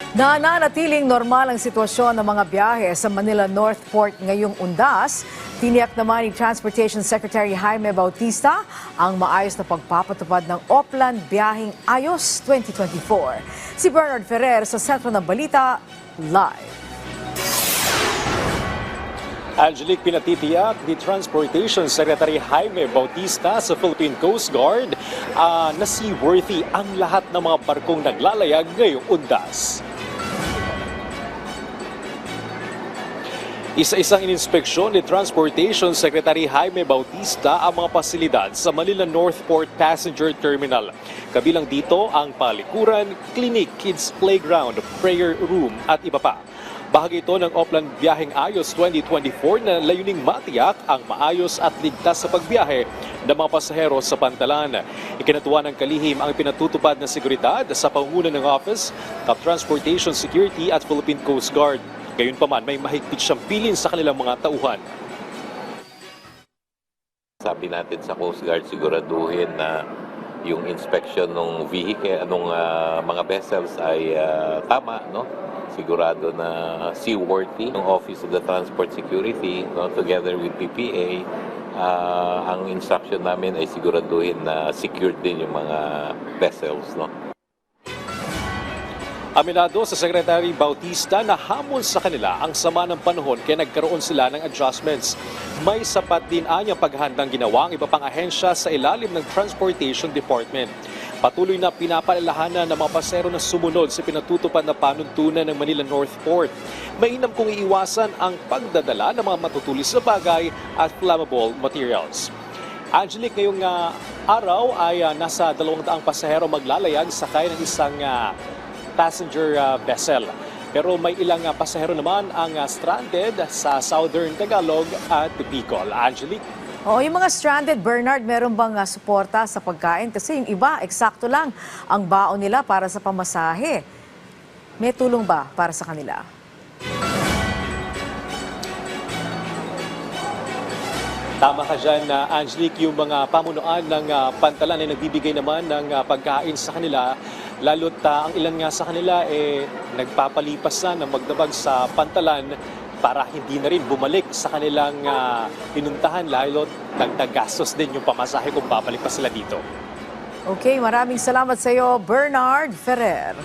Nananatiling normal ang sitwasyon ng mga biyahe sa Manila North Port ngayong undas. Tiniyak naman ni Transportation Secretary Jaime Bautista ang maayos na pagpapatupad ng Oplan Biyaheng Ayos 2024. Si Bernard Ferrer sa sentro ng balita, live. Angelique, pinatitiyak ni Transportation Secretary Jaime Bautista sa Philippine Coast Guard na seaworthy ang lahat ng mga barkong naglalayag ngayong undas. Isa-isang ininspeksyon ni Transportation Secretary Jaime Bautista ang mga pasilidad sa Manila North Port Passenger Terminal. Kabilang dito ang palikuran, clinic, kids playground, prayer room at iba pa. Bahagi ito ng Oplan Biyaheng Ayos 2024 na layuning matiyak ang maayos at ligtas sa pagbiyahe ng mga pasahero sa pantalan. Ikinatuwa ng kalihim ang pinatutupad na seguridad sa pangunguna ng Office of Transportation Security at Philippine Coast Guard. Gayunpaman, may mahigpit siyang bilin sa kanilang mga tauhan. Sabi natin sa Coast Guard, siguraduhin na yung inspection ng vehicle, mga vessels ay tama, no? Sigurado na seaworthy. Ng Office of the Transport Security, no, together with PPA, ang instruction namin ay siguraduhin na secured din yung mga vessels, no? Aminado sa Secretary Bautista na hamon sa kanila ang sama ng panahon kaya nagkaroon sila ng adjustments. May sapat din anyang paghandang ginawa ang iba pang ahensya sa ilalim ng Transportation Department. Patuloy na pinapaalalahanan ng mga pasahero na sumunod sa pinatutupad na panuntunan ng Manila North Port. Mainam kung iiwasan ang pagdadala ng mga matutulis na bagay at flammable materials. Angelique, ngayong araw ay nasa 200 pasahero maglalayag sakay ng isang passenger vessel. Pero may ilang pasahero naman ang stranded sa Southern Tagalog at Bicol. Angelique? Yung mga stranded, Bernard, meron bang suporta sa pagkain? Kasi yung iba, eksakto lang ang baon nila para sa pamasahe. May tulong ba para sa kanila? Tama ka dyan, Angelique, yung mga pamunuan ng pantalan ay nagbibigay naman ng pagkain sa kanila. Lalo't ang ilan nga sa kanila nagpapalipas na ng magdabag sa pantalan para hindi na rin bumalik sa kanilang pinuntahan, lalo't nagtagastos din yung pamasahe kung babalik pa sila dito. Okay, maraming salamat sa iyo, Bernard Ferrer.